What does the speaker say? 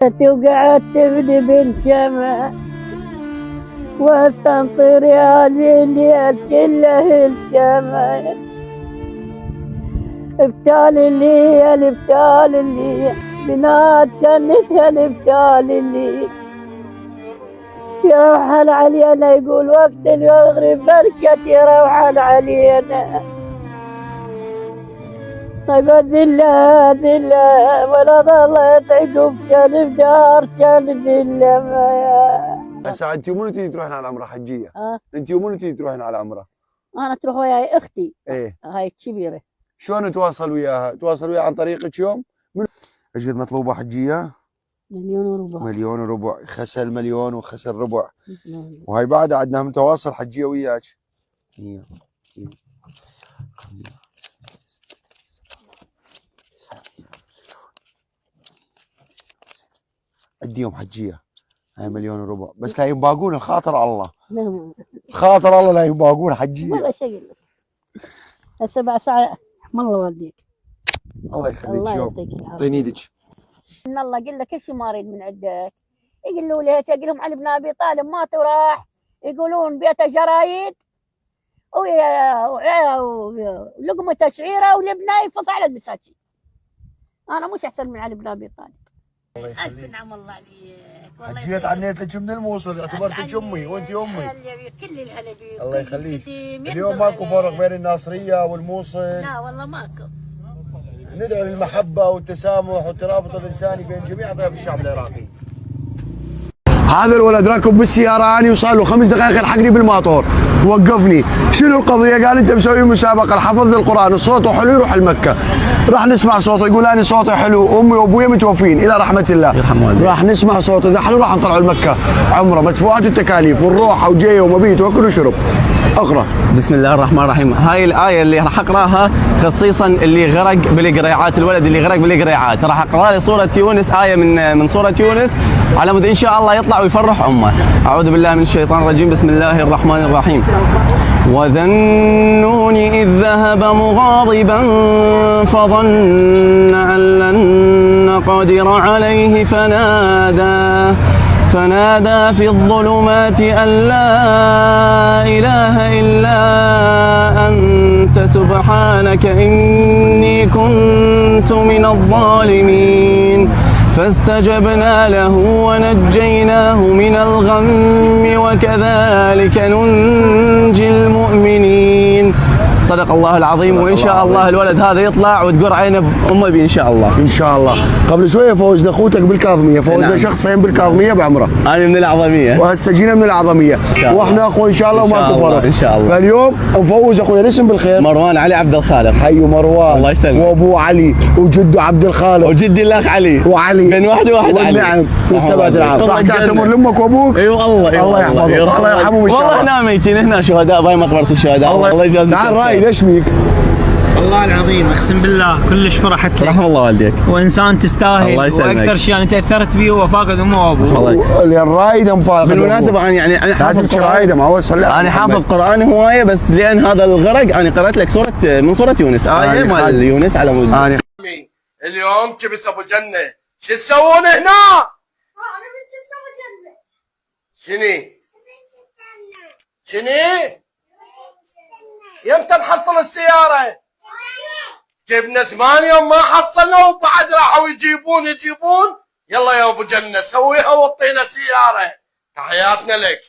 وقعدت تبني بالجمع واستنطر يا الليل كله الجمع. ابتال الليل ابتال الليل بنات جنتها ابتال الليل. يروحن علينا يقول وقت المغرب بركة يروحن علينا. أقول ذلة ذلة ولا ظلت عقب كان بدار كان ذلة ما. هسه انت ومنو تيجي تروحين على العمره حجيه؟ انت ومنو تيجي تروحين على العمره؟ أنا تروح وياي أختي. ايه هاي الكبيرة. شلون نتواصل وياها؟ تواصل وياها عن طريقك يوم؟ ايش قد مطلوبه حجيه؟ 1,000,000 1,000,000 وربع، خسل 1,000,000 وخسل ربع. وهاي بعد عندنا متواصل حجيه وياك. اديهم حجيه هاي 1,000,000 وربع، بس لا ينباقون الخاطر على الله. خاطر الله لا ينباقون حجيه. والله شو اقول لك؟ هسه بعد ساعة الله يوديك. الله يخليك. الله يوم يعطيك العافية. اعطيني ايدك. ان الله قل لك ايش ما اريد من عندك. يقولوا لي اقول لهم علي بن ابي طالب مات وراح يقولون بيته جرايد ولقمه شعيره ولبنه يفض على المساكين. انا مش احسن من علي بن ابي طالب. الف نعم الله عليك. حجيه تعنيت لك من الموصل، اعتبرتك امي وانت امي. كل الهلا بيك. الله يخليك. اليوم ماكو فرق بين الناصريه والموصل. لا والله ماكو. ندعو للمحبه والتسامح والترابط الانساني بين جميع ضيوف الشعب العراقي. هذا الولد راكب بالسياره اني وصار له 5 دقائق يلحقني بالماطور، وقفني. شنو القضيه؟ قال انت مسوي مسابقه لحفظ القران، الصوت حلو يروح المكه. راح نسمع صوته يقول انا صوتي حلو، امي وابوي متوفين الى رحمه الله. راح نسمع صوته اذا حلو راح نطلعوا المكه عمره مدفوعات التكاليف والروحه وجيه ومبيت واكل وشرب. اقرا. بسم الله الرحمن الرحيم. هاي الايه اللي راح اقراها خصيصا اللي غرق بالقريعات، الولد اللي غرق بالقريعات، راح اقرا لي سوره يونس، ايه من سوره يونس على مود ان شاء الله يطلع ويفرح امه. اعوذ بالله من الشيطان الرجيم. بسم الله الرحمن الرحيم. وذا النون إذ ذهب مغاضبا فظن أن لن نقدر عليه فنادى في الظلمات أن لا إله إلا أنت سبحانك إني كنت من الظالمين. فاستجبنا له ونجيناه من الغم وكذلك ننجي المؤمنين. صدق الله العظيم. وإن شاء الله الولد هذا يطلع وتقر عينه بأمه بإن شاء الله. إن شاء الله. قبل شوية فوزنا أخوتك بالكاظمية، فوزنا نعم. شخصين بالكاظمية بعمرة. أنا من الأعظمية وهسه جينا من الأعظمية، وإحنا أخوة إن شاء الله وماكو فرق. إن شاء الله. فاليوم نفوز أخويا الاسم بالخير. مروان علي عبد الخالق. حي مروان. الله يسلمك. وأبو علي وجده عبد الخالق وجدي الأخ علي. وعلي بين واحد علي. نعم. والسبعة العام. راح تعتمر لأمك وأبوك. أي والله. الله يحفظك. الله يرحمهم إن شاء الله. والله هنا ميتين، هنا شهداء باي مقبرة الشهداء. الله يجازيك. تعال رايد ايش بيك؟ والله العظيم اقسم بالله كلش فرحت لك. رحم الله والديك. وانسان تستاهل. الله يسلمك. واكثر شيء انا تاثرت به هو فاقد امه وابوه. الرايد مفارق. بالمناسبه انا حافظ رايد ما هو انا حافظ قران هوايه، بس لان هذا الغرق انا قرأت لك من سوره يونس، ايه مال يونس على مود. اليوم جبت ابو جنه، شو تسوون هنا؟ انا جبت ابو جنه. شني؟ يمتى نحصل السيارة؟ جبنا 8 يوم ما حصلنا وبعد راحوا يجيبون. يلا يا ابو جنة سويها وطينا سيارة. تحياتنا لك.